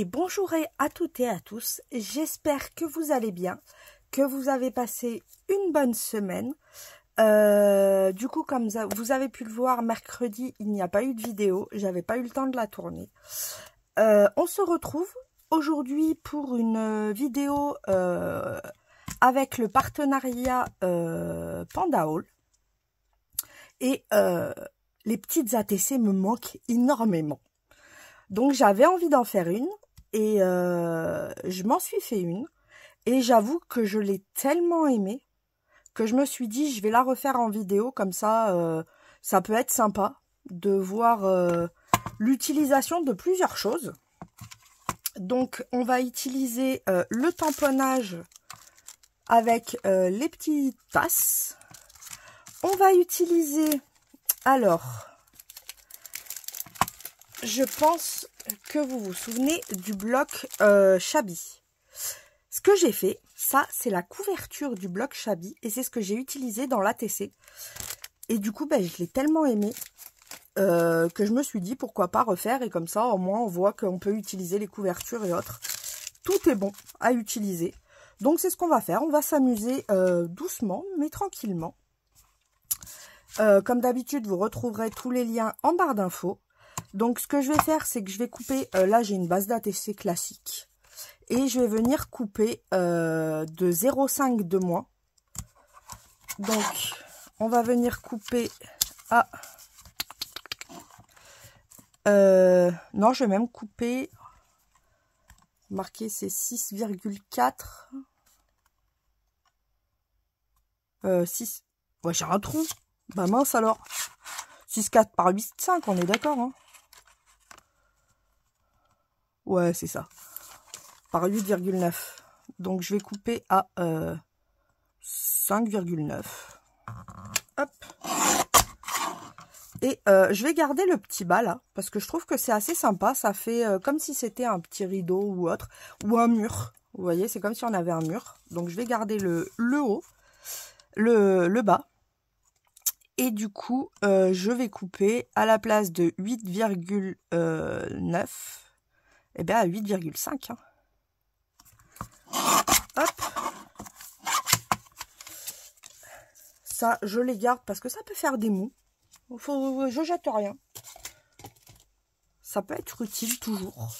Et bonjour à toutes et à tous, j'espère que vous allez bien, que vous avez passé une bonne semaine. Du coup, comme vous avez pu le voir, mercredi, il n'y a pas eu de vidéo, j'avais pas eu le temps de la tourner. On se retrouve aujourd'hui pour une vidéo avec le partenariat Panda Haul. Et les petites ATC me manquent énormément. Donc j'avais envie d'en faire une et je m'en suis fait une. Et j'avoue que je l'ai tellement aimée que je me suis dit je vais la refaire en vidéo. Comme ça, ça peut être sympa de voir l'utilisation de plusieurs choses. Donc on va utiliser le tamponnage avec les petites tasses. On va utiliser, alors, je pense que vous vous souvenez du bloc Shabby. Ce que j'ai fait, ça c'est la couverture du bloc Shabby et c'est ce que j'ai utilisé dans l'ATC. Et du coup, je l'ai tellement aimé que je me suis dit pourquoi pas refaire. Et comme ça, au moins, on voit qu'on peut utiliser les couvertures et autres. Tout est bon à utiliser. Donc c'est ce qu'on va faire. On va s'amuser doucement mais tranquillement. Comme d'habitude, vous retrouverez tous les liens en barre d'infos. Donc, ce que je vais faire, c'est que je vais couper... là, j'ai une base d'ATC classique. Et je vais venir couper de 0,5 de moins. Donc, on va venir couper à... non, je vais même couper... Marqué, c'est 6,4. 6... Ouais, j'ai un trou. Bah mince alors. 6,4 par 8,5, on est d'accord, hein? Ouais, c'est ça. Par 8,9. Donc, je vais couper à 5,9. Hop. Et je vais garder le petit bas, là, parce que je trouve que c'est assez sympa. Ça fait comme si c'était un petit rideau ou autre, ou un mur. Vous voyez, c'est comme si on avait un mur. Donc, je vais garder le haut, le bas. Et du coup, je vais couper à la place de 8,9, et bien à 8,5. Hein. Hop. Ça, je les garde parce que ça peut faire des mous. Je jette rien. Ça peut être utile toujours.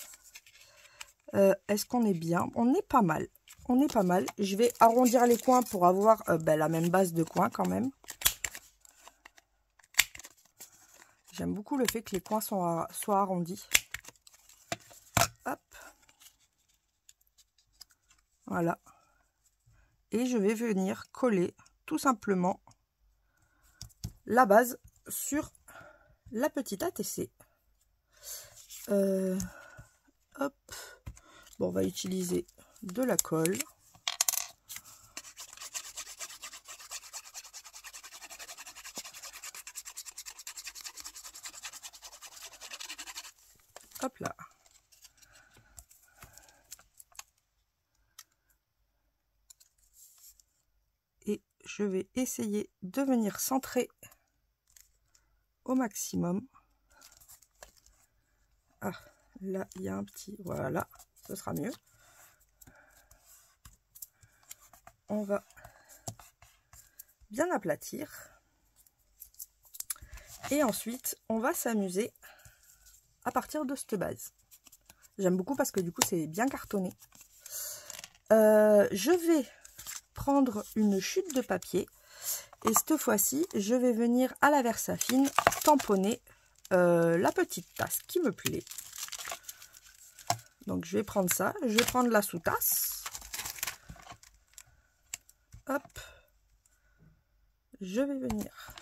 Est-ce qu'on est bien? On est pas mal. On est pas mal. Je vais arrondir les coins pour avoir la même base de coins quand même. J'aime beaucoup le fait que les coins soient arrondis. Hop. Voilà. Et je vais venir coller tout simplement la base sur la petite ATC. Hop. Bon, on va utiliser de la colle. Hop là. Et je vais essayer de venir centrer au maximum. Ah, là, il y a un petit... Voilà, ce sera mieux. On va bien aplatir. Et ensuite, on va s'amuser à partir de cette base. J'aime beaucoup parce que du coup, c'est bien cartonné. Je vais prendre une chute de papier. Et cette fois-ci, je vais venir à la Versafine tamponner la petite tasse qui me plaît. Donc, je vais prendre ça. Je vais prendre la sous-tasse. Hop. Je vais venir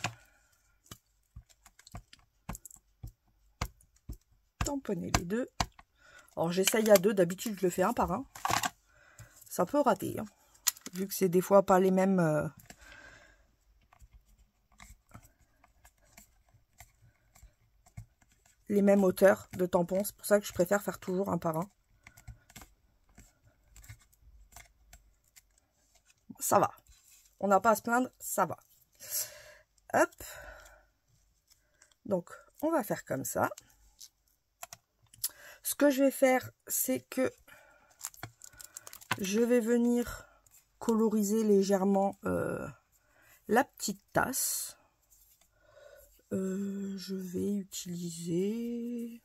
tamponner les deux. Alors, j'essaye à deux. D'habitude, je le fais un par un. Ça peut rater, hein, vu que c'est des fois pas les mêmes... les mêmes hauteurs de tampons. C'est pour ça que je préfère faire toujours un par un. Ça va. On n'a pas à se plaindre, ça va. Hop. Donc, on va faire comme ça. Ce que je vais faire, c'est que je vais venir coloriser légèrement la petite tasse. Je vais utiliser...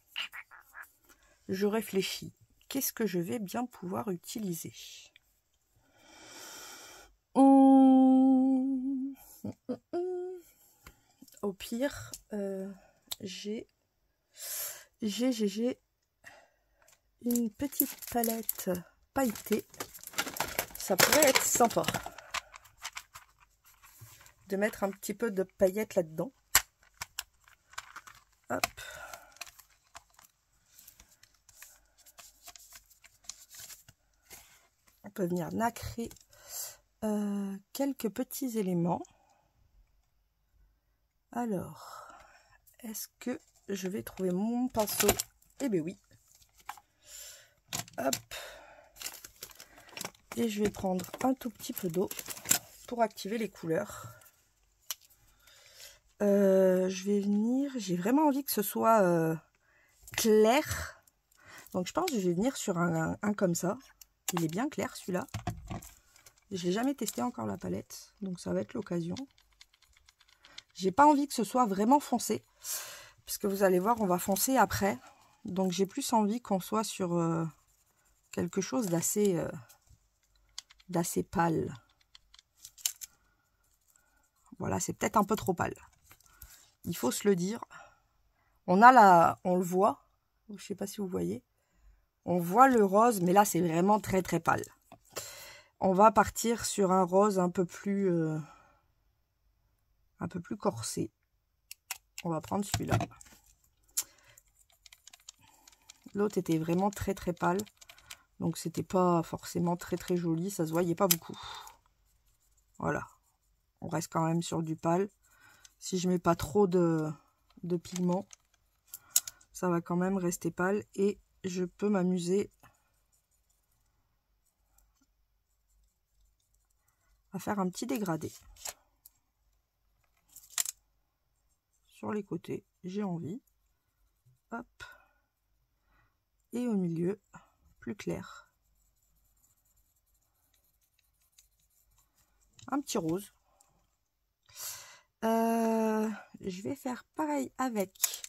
Je réfléchis. Qu'est-ce que je vais bien pouvoir utiliser? Au pire, j'ai une petite palette pailletée. Ça pourrait être sympa de mettre un petit peu de paillettes là-dedans. Hop. On peut venir nacrer quelques petits éléments. Alors, est-ce que je vais trouver mon pinceau? Eh bien oui. Hop. Et je vais prendre un tout petit peu d'eau pour activer les couleurs. Je vais venir... J'ai vraiment envie que ce soit clair. Donc je pense que je vais venir sur un comme ça. Il est bien clair celui-là. Je n'ai jamais testé encore la palette. Donc ça va être l'occasion. J'ai pas envie que ce soit vraiment foncé. Puisque vous allez voir, on va foncer après. Donc j'ai plus envie qu'on soit sur quelque chose d'assez pâle. Voilà, c'est peut-être un peu trop pâle. Il faut se le dire. On le voit. Je sais pas si vous voyez. On voit le rose, mais là c'est vraiment très très pâle. On va partir sur un rose un peu plus corsé. On va prendre celui-là. L'autre était vraiment très très pâle. Donc c'était pas forcément très très joli. Ça se voyait pas beaucoup. Voilà. On reste quand même sur du pâle. Si je mets pas trop de pigment, ça va quand même rester pâle. Et je peux m'amuser à faire un petit dégradé. Sur les côtés, j'ai envie. Hop. Et au milieu, plus clair. Un petit rose. Je vais faire pareil avec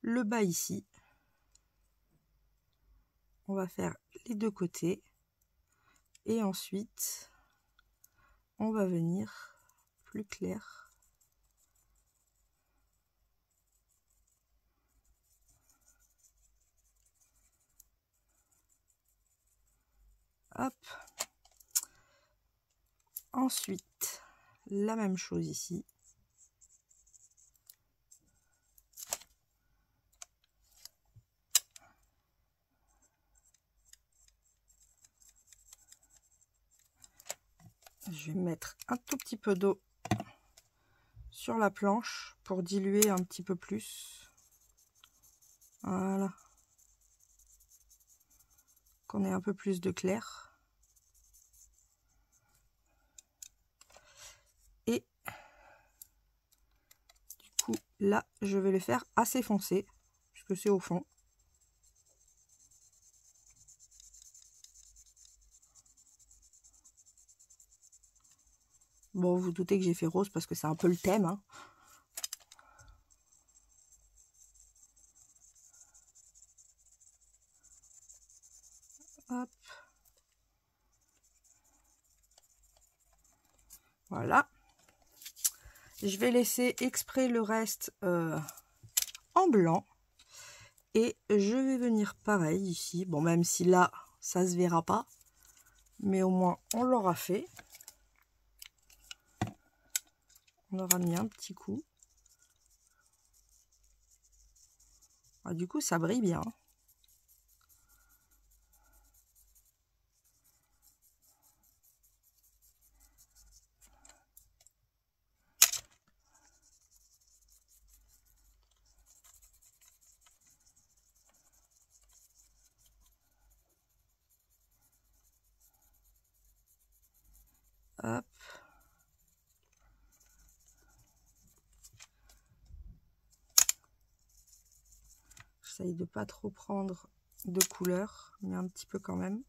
le bas ici. On va faire les deux côtés. Et ensuite, on va venir plus clair. Hop. Ensuite, la même chose ici. Je vais mettre un tout petit peu d'eau sur la planche pour diluer un petit peu plus. Voilà. Qu'on ait un peu plus de clair. Et du coup, là, je vais le faire assez foncé, puisque c'est au fond. Bon, vous doutez que j'ai fait rose parce que c'est un peu le thème, hein. Hop. Voilà. Je vais laisser exprès le reste en blanc. Et je vais venir pareil ici. Bon, même si là, ça se verra pas. Mais au moins, on l'aura fait. On aura mis un petit coup. Ah, du coup, ça brille bien. Hop. J'essaye de pas trop prendre de couleur, mais un petit peu quand même.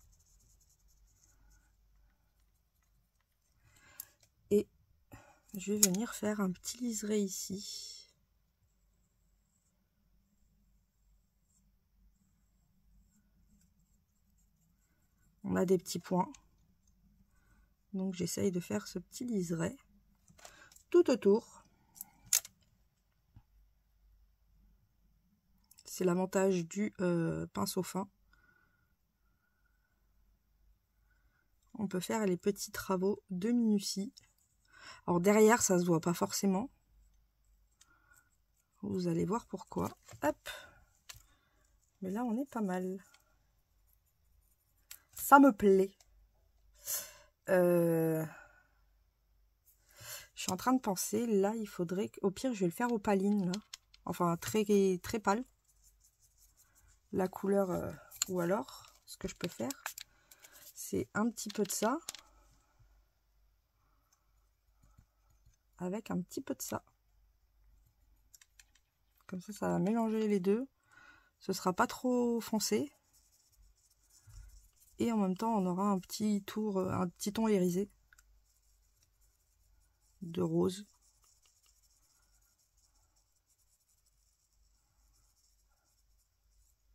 Et je vais venir faire un petit liseré ici. On a des petits points. Donc j'essaye de faire ce petit liseré tout autour. C'est l'avantage du pinceau fin. On peut faire les petits travaux de minutie. Alors derrière, ça se voit pas forcément. Vous allez voir pourquoi. Hop. Mais là, on est pas mal. Ça me plaît. Je suis en train de penser, là, il faudrait... Au pire, je vais le faire opaline, là. Enfin, très pâle. La couleur, ou alors, ce que je peux faire, c'est un petit peu de ça. Avec un petit peu de ça. Comme ça va mélanger les deux. Ce sera pas trop foncé. Et en même temps, on aura un petit ton irisé de rose.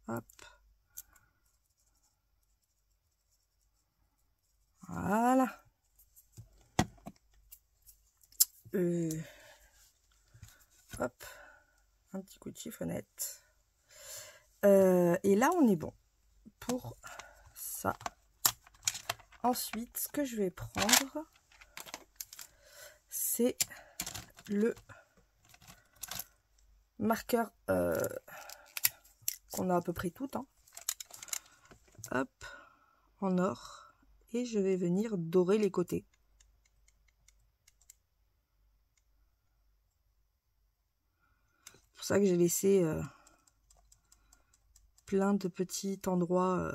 Hop. Voilà. Hop. Un petit coup de chiffonnette. Et là, on est bon pour ça. Ensuite, ce que je vais prendre, c'est le marqueur qu'on a à peu près tout, hein. Hop, en or. Et je vais venir dorer les côtés. C'est pour ça que j'ai laissé plein de petits endroits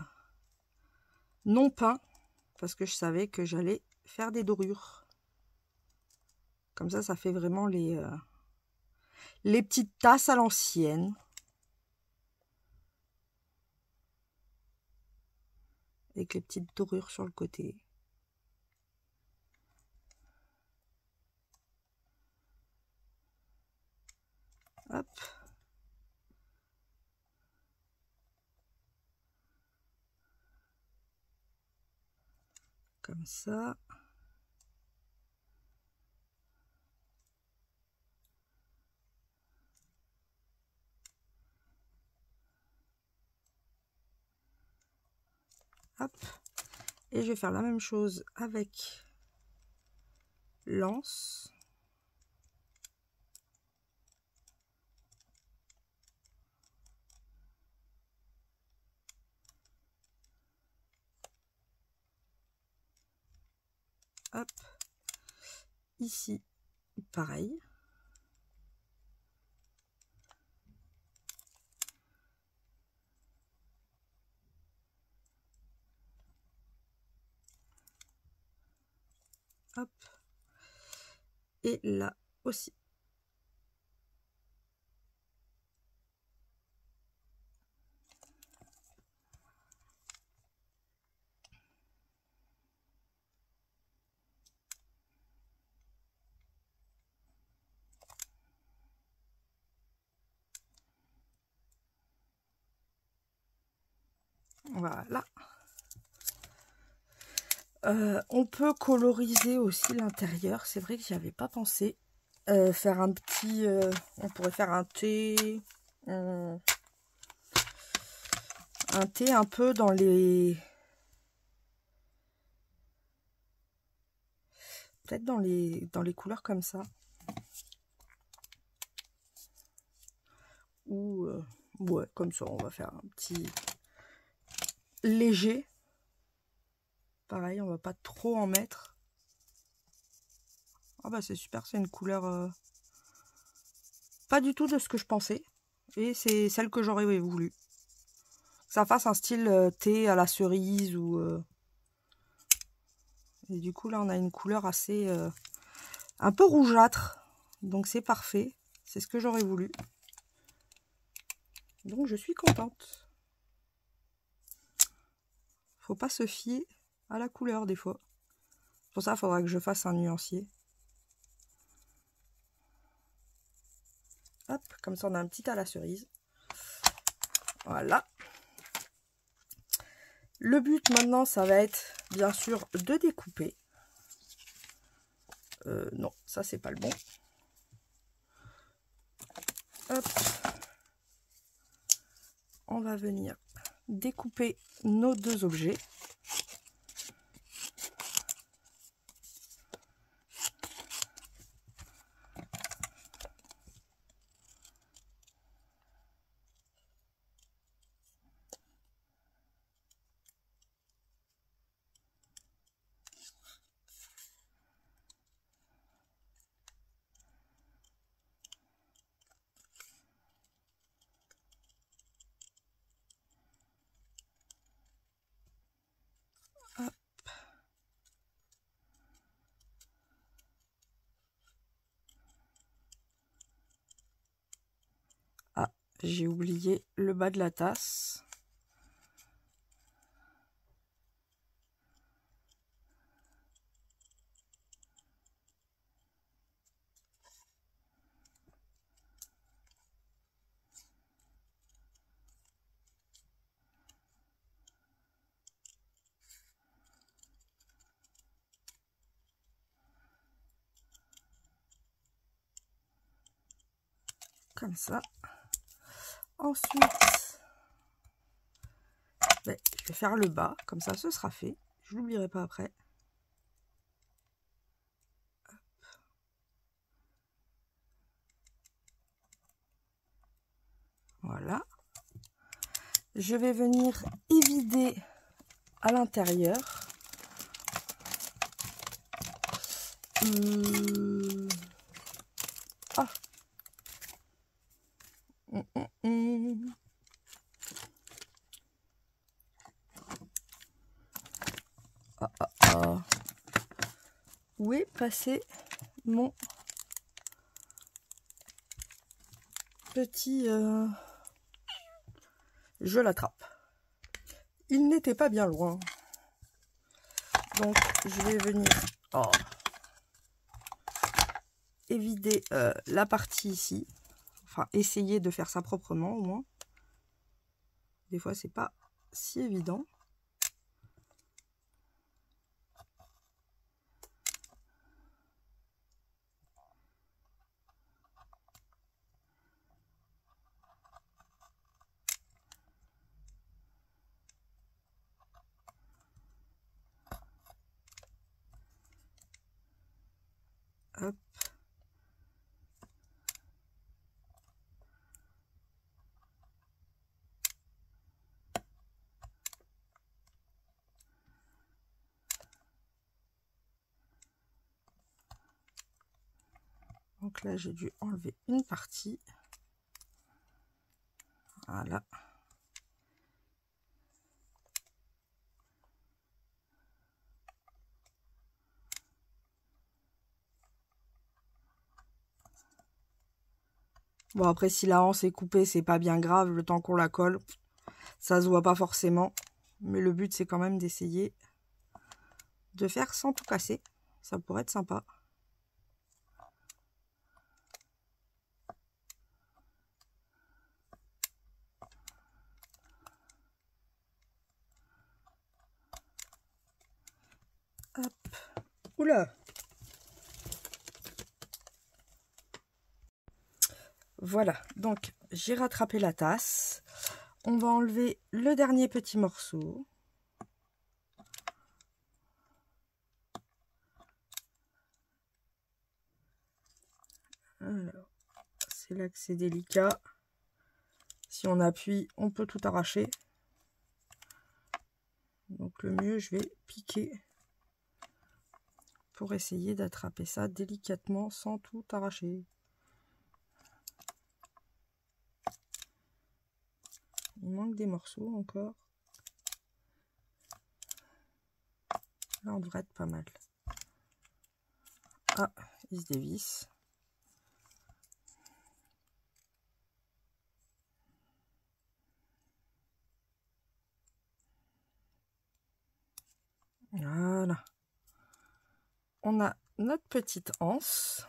non peints. Parce que je savais que j'allais faire des dorures. Comme ça fait vraiment les petites tasses à l'ancienne. Avec les petites dorures sur le côté. Hop. Comme ça. Hop. Et je vais faire la même chose avec l'anse. Hop. Ici, pareil. Hop. Et là aussi. Voilà. On peut coloriser aussi l'intérieur. C'est vrai que j'y avais pas pensé. Faire un petit... on pourrait faire un thé. Un thé un peu dans les... Peut-être dans les couleurs comme ça. Ou... ouais, comme ça, on va faire un petit... léger. Pareil, on va pas trop en mettre. Ah bah c'est super, c'est une couleur pas du tout de ce que je pensais. Et c'est celle que j'aurais voulu. Que ça fasse un style thé à la cerise ou... Et du coup là on a une couleur assez... un peu rougeâtre. Donc c'est parfait. C'est ce que j'aurais voulu. Donc je suis contente. faut pas se fier à la couleur des fois. Pour ça, il faudra que je fasse un nuancier. Hop, comme ça on a un petit à la cerise. Voilà. Le but maintenant, ça va être bien sûr de découper. Non, ça c'est pas le bon. Hop. On va venir découper nos deux objets. Hop. Ah, j'ai oublié le bas de la tasse. Comme ça. Ensuite, je vais faire le bas, comme ça ce sera fait. Je l'oublierai pas après. Voilà. Je vais venir évider à l'intérieur. Ah. Où est passé mon petit... Je l'attrape. Il n'était pas bien loin. Donc, je vais venir évider la partie ici. Enfin, essayer de faire ça proprement au moins. Des fois, c'est pas si évident. Hop. Donc là, j'ai dû enlever une partie. Voilà. Bon, après, si la hanse est coupée, c'est pas bien grave. Le temps qu'on la colle, ça se voit pas forcément. Mais le but, c'est quand même d'essayer de faire sans tout casser. Ça pourrait être sympa. Hop. Oula! Voilà, donc j'ai rattrapé la tasse. On va enlever le dernier petit morceau. Alors, c'est là que c'est délicat. Si on appuie, on peut tout arracher. Donc le mieux, je vais piquer pour essayer d'attraper ça délicatement sans tout arracher. Il manque des morceaux encore. Là, on devrait être pas mal. Ah, il se dévisse. on a notre petite anse.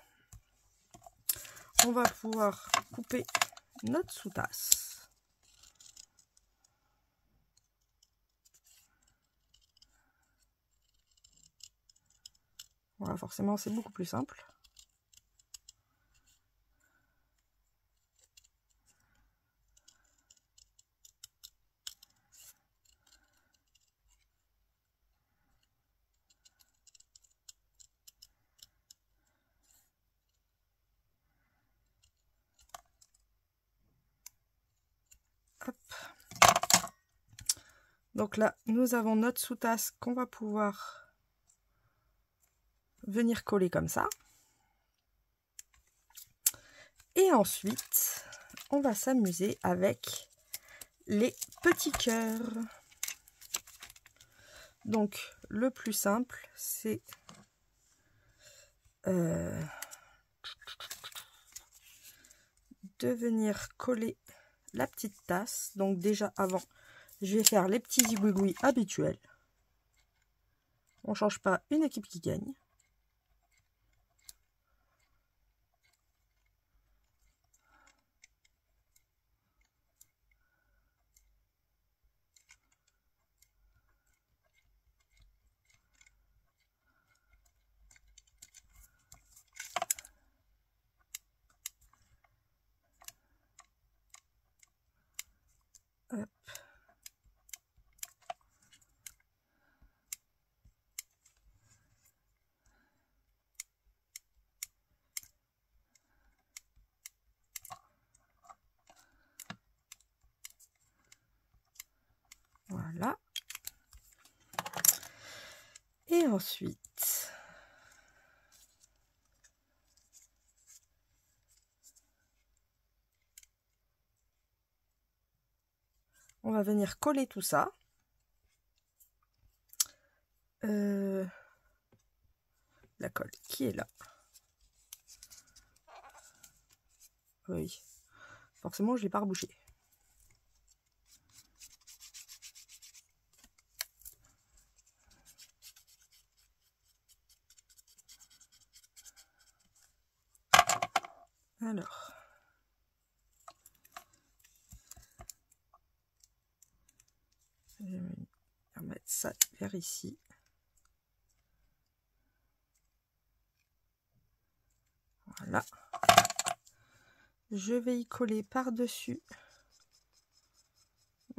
On va pouvoir couper notre sous-tasse. Voilà, forcément, c'est beaucoup plus simple. Hop. Donc là, nous avons notre sous-tasse qu'on va pouvoir venir coller comme ça. Et ensuite, on va s'amuser avec les petits cœurs. Donc, le plus simple, c'est de venir coller la petite tasse. Donc déjà avant, je vais faire les petits zigouigouis habituels. On ne change pas une équipe qui gagne. Hop. Voilà. Et ensuite, on va venir coller tout ça. La colle qui est là. Oui, forcément je ne l'ai pas rebouché. Alors, je vais mettre ça vers ici. Voilà. Je vais y coller par-dessus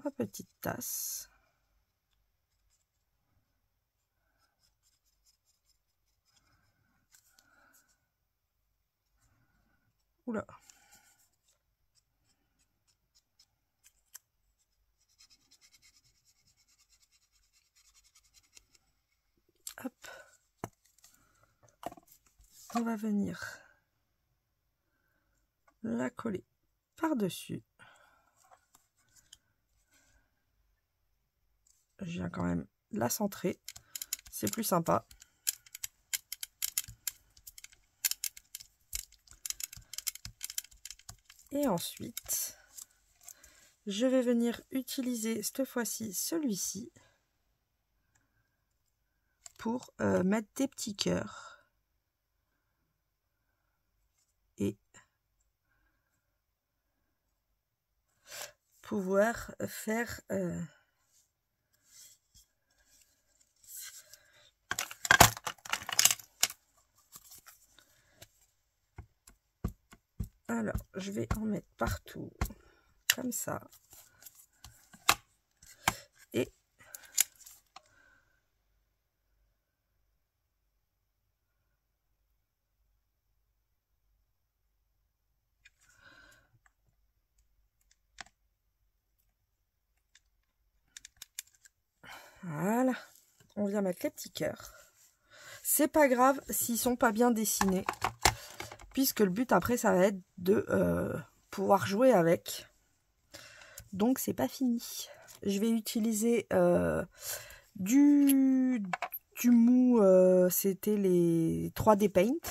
ma petite tasse. Oula. Hop. On va venir la coller par-dessus. Je viens quand même la centrer. C'est plus sympa. Et ensuite, je vais venir utiliser cette fois-ci celui-ci pour mettre des petits cœurs. Et pouvoir faire alors je vais en mettre partout comme ça et voilà, on vient mettre les petits cœurs. C'est pas grave s'ils sont pas bien dessinés, puisque le but après ça va être de pouvoir jouer avec. Donc c'est pas fini. Je vais utiliser du mou, c'était les 3D Paint.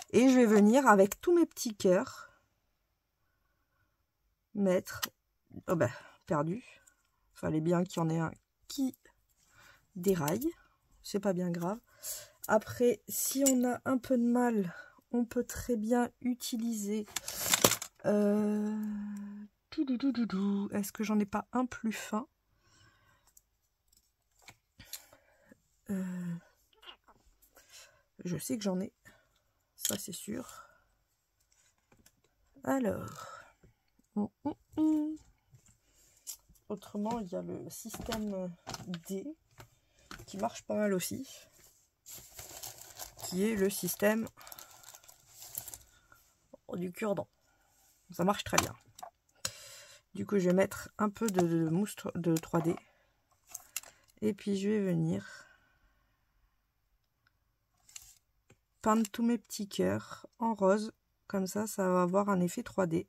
Et je vais venir avec tous mes petits cœurs mettre... Oh ben, perdu. Fallait bien qu'il y en ait un qui déraille. C'est pas bien grave. Après, si on a un peu de mal, on peut très bien utiliser... Est-ce que j'en ai pas un plus fin? Je sais que j'en ai. Ça, c'est sûr. Alors... Autrement, il y a le système D qui marche pas mal aussi, qui est le système du cure-dent. Ça marche très bien. Du coup, je vais mettre un peu de mousse de 3D et puis je vais venir peindre tous mes petits cœurs en rose. Comme ça va avoir un effet 3D.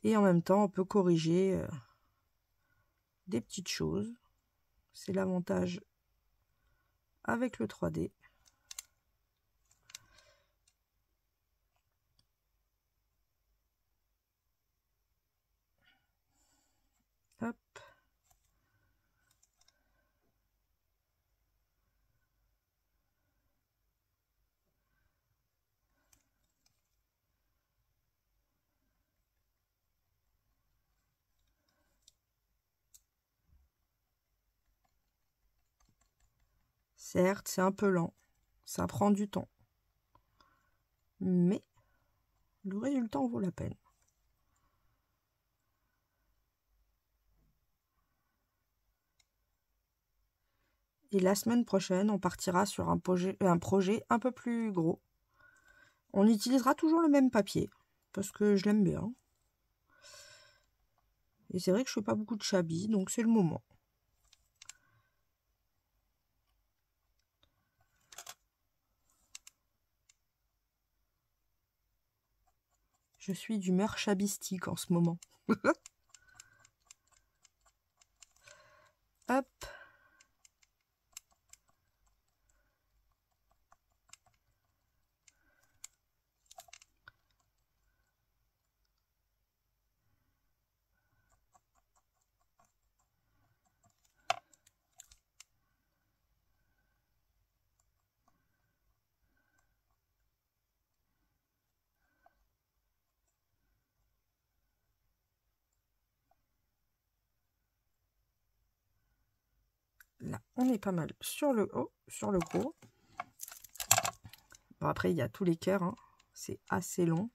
Et en même temps, on peut corriger des petites choses. C'est l'avantage avec le 3D. Hop. Certes, c'est un peu lent. Ça prend du temps. Mais le résultat en vaut la peine. Et la semaine prochaine, on partira sur un projet un peu plus gros. On utilisera toujours le même papier, parce que je l'aime bien. Et c'est vrai que je fais pas beaucoup de chabis, donc c'est le moment. Je suis d'humeur chabistique en ce moment. Hop. Là, on est pas mal sur le haut, sur le gros. Bon, après, il y a tous les cœurs. Hein. C'est assez long.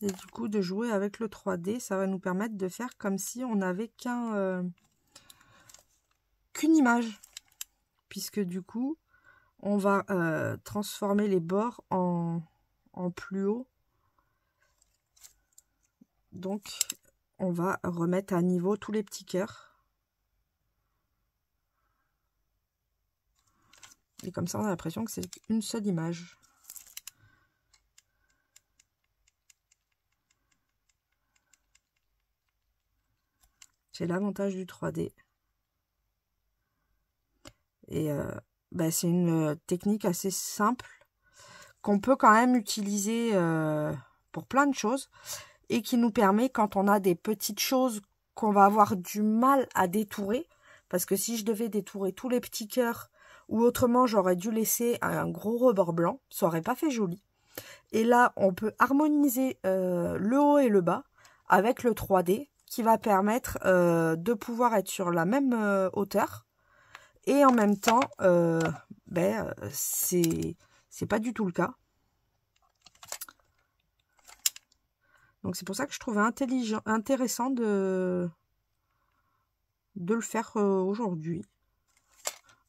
Et du coup, de jouer avec le 3D, ça va nous permettre de faire comme si on n'avait qu'une image. Puisque du coup, on va transformer les bords en plus haut. Donc, on va remettre à niveau tous les petits cœurs. Et comme ça, on a l'impression que c'est une seule image. C'est l'avantage du 3D. Et c'est une technique assez simple qu'on peut quand même utiliser pour plein de choses et qui nous permet, quand on a des petites choses qu'on va avoir du mal à détourer, parce que si je devais détourer tous les petits cœurs ou autrement j'aurais dû laisser un gros rebord blanc, ça aurait pas fait joli. Et là, on peut harmoniser le haut et le bas avec le 3D qui va permettre de pouvoir être sur la même hauteur. Et en même temps, c'est pas du tout le cas. Donc c'est pour ça que je trouvais intéressant de le faire aujourd'hui.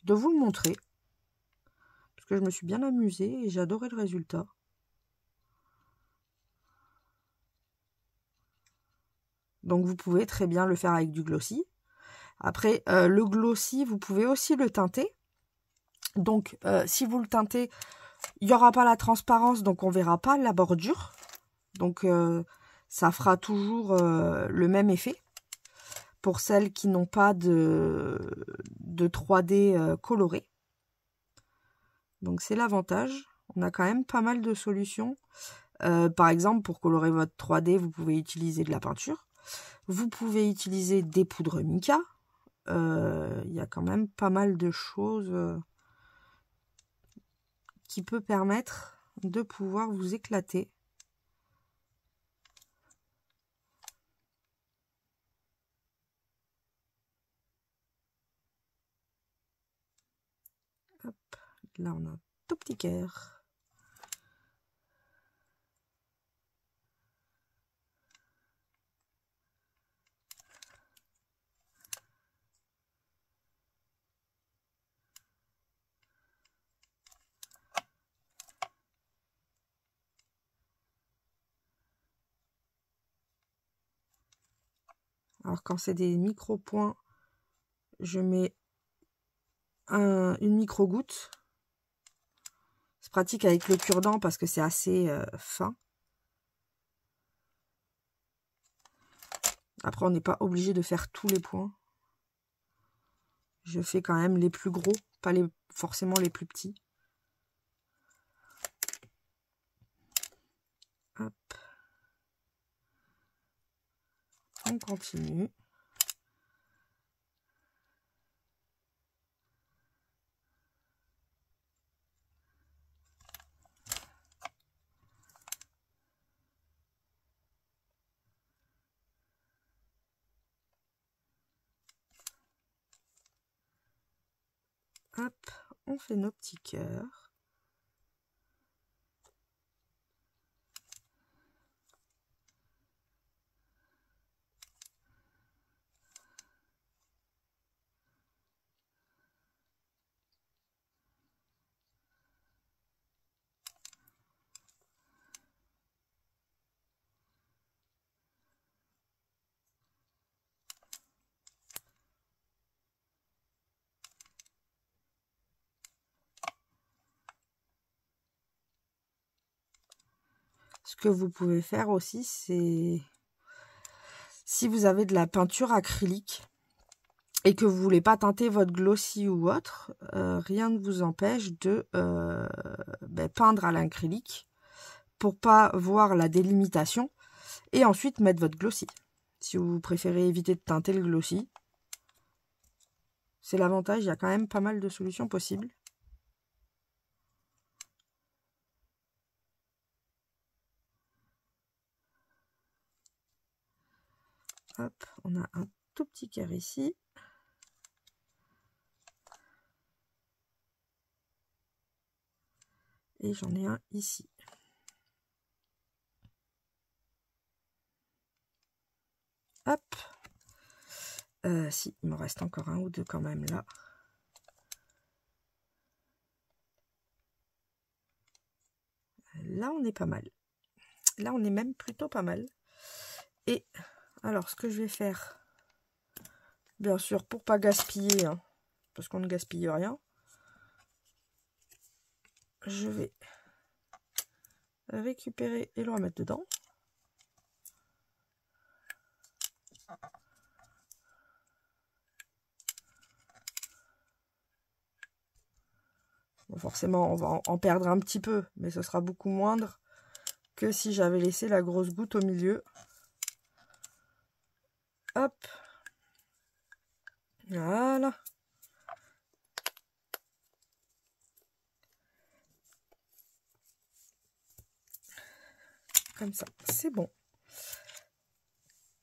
De vous le montrer. Parce que je me suis bien amusée et j'ai adoré le résultat. Donc vous pouvez très bien le faire avec du glossy. Après, le glossy, vous pouvez aussi le teinter. Donc, si vous le teintez, il n'y aura pas la transparence, donc on ne verra pas la bordure. Donc, ça fera toujours le même effet. pour celles qui n'ont pas de 3D coloré. Donc c'est l'avantage. On a quand même pas mal de solutions. Par exemple, pour colorer votre 3D, vous pouvez utiliser de la peinture. Vous pouvez utiliser des poudres mica. Il y a quand même pas mal de choses qui peut permettre de pouvoir vous éclater. Hop, là on a un tout petit cœur. Alors quand c'est des micro-points, je mets une micro-goutte. C'est pratique avec le cure-dent parce que c'est assez fin. Après, on n'est pas obligé de faire tous les points. Je fais quand même les plus gros, pas forcément les plus petits. Hop. On continue. Hop, on fait nos petits cœurs. Ce que vous pouvez faire aussi, c'est si vous avez de la peinture acrylique et que vous voulez pas teinter votre glossy ou autre, rien ne vous empêche de peindre à l'acrylique pour pas voir la délimitation et ensuite mettre votre glossy. Si vous préférez éviter de teinter le glossy, c'est l'avantage, il y a quand même pas mal de solutions possibles. Hop, on a un tout petit cœur ici. Et j'en ai un ici. Hop. Si, il me reste encore un ou deux quand même là. Là, on est pas mal. Là, on est même plutôt pas mal. Et alors, ce que je vais faire, bien sûr, pour pas gaspiller, hein, parce qu'on ne gaspille rien, je vais récupérer et le remettre dedans. Bon, forcément, on va en perdre un petit peu, mais ce sera beaucoup moindre que si j'avais laissé la grosse goutte au milieu. Hop. Voilà. Comme ça, c'est bon.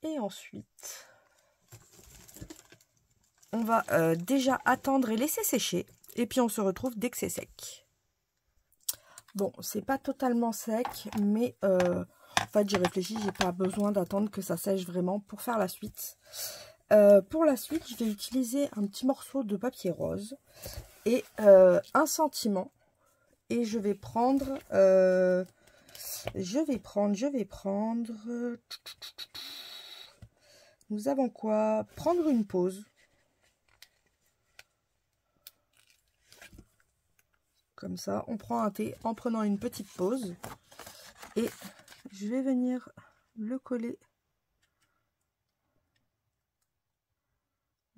Et ensuite, on va déjà attendre et laisser sécher. Et puis on se retrouve dès que c'est sec. Bon, c'est pas totalement sec, mais en fait j'ai réfléchi, j'ai pas besoin d'attendre que ça sèche vraiment pour faire la suite. Pour la suite, je vais utiliser un petit morceau de papier rose et un sentiment. Et je vais prendre, nous avons quoi? Prendre une pause. Comme ça, on prend un thé en prenant une petite pause. Et je vais venir le coller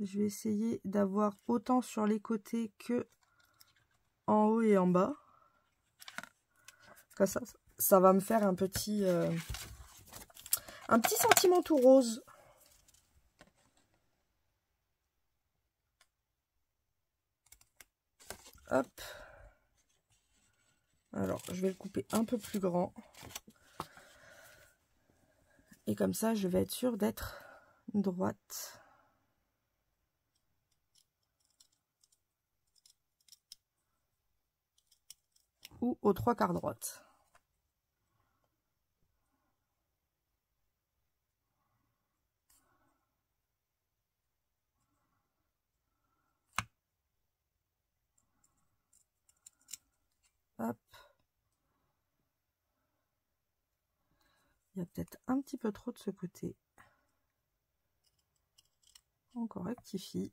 Je vais essayer d'avoir autant sur les côtés que en haut et en bas. Comme ça va me faire un petit sentiment tout rose. Hop. Alors, je vais le couper un peu plus grand. Et comme ça, je vais être sûre d'être droite. Ou aux 3/4 droite. Hop. Il y a peut-être un petit peu trop de ce côté. Encore rectifie.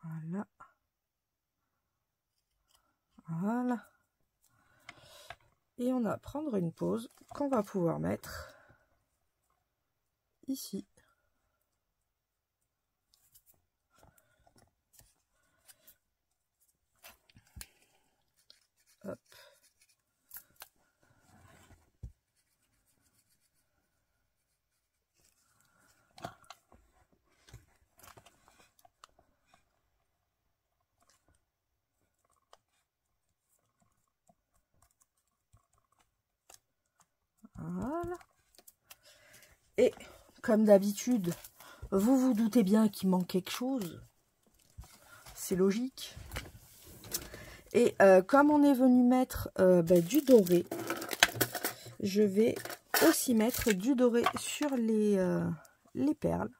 Voilà. Voilà. Et on va prendre une pause qu'on va pouvoir mettre ici. Hop. Voilà. Et comme d'habitude, vous vous doutez bien qu'il manque quelque chose. C'est logique. Et comme on est venu mettre du doré, je vais aussi mettre du doré sur les perles.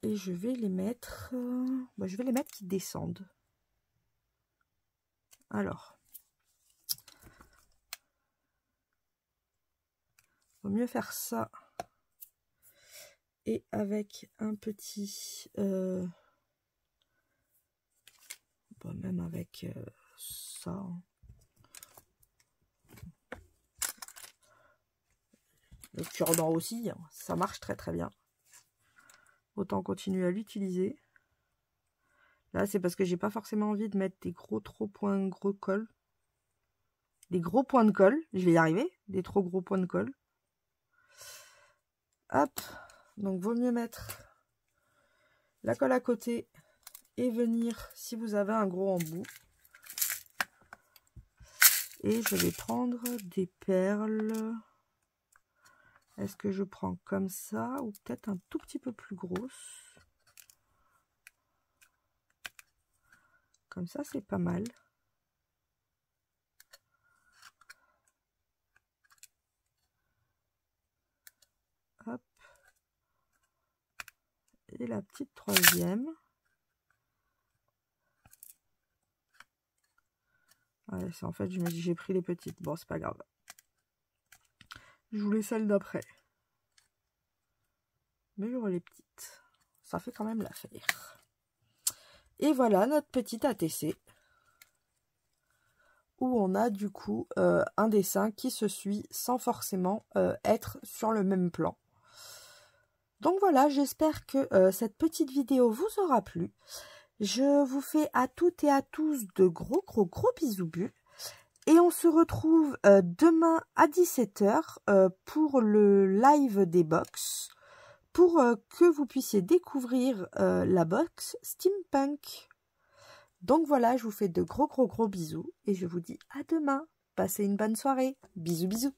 Et je vais les mettre... je vais les mettre qui descendent. Alors. Vaut mieux faire ça. Et avec un petit... même avec ça. Hein. Le cure-dent aussi, hein. Ça marche très très bien. Autant continuer à l'utiliser. Là, c'est parce que j'ai pas forcément envie de mettre des gros points de colle. Des gros points de colle, je vais y arriver. Des trop gros points de colle. Hop. Donc, vaut mieux mettre la colle à côté et venir, si vous avez un gros embout. Et je vais prendre des perles. Est-ce que je prends comme ça ou peut-être un tout petit peu plus grosse? Comme ça, c'est pas mal. Hop. Et la petite troisième. Ouais, en fait, je me dis j'ai pris les petites. Bon, c'est pas grave. Je voulais celle d'après. Mais j'aurai les petites. Ça fait quand même l'affaire. Et voilà notre petite ATC. Où on a du coup un dessin qui se suit sans forcément être sur le même plan. Donc voilà, j'espère que cette petite vidéo vous aura plu. Je vous fais à toutes et à tous de gros bisous bulles. Et on se retrouve demain à 17 h pour le live des box. Pour que vous puissiez découvrir la box Steampunk. Donc voilà, je vous fais de gros bisous. Et je vous dis à demain. Passez une bonne soirée. Bisous bisous.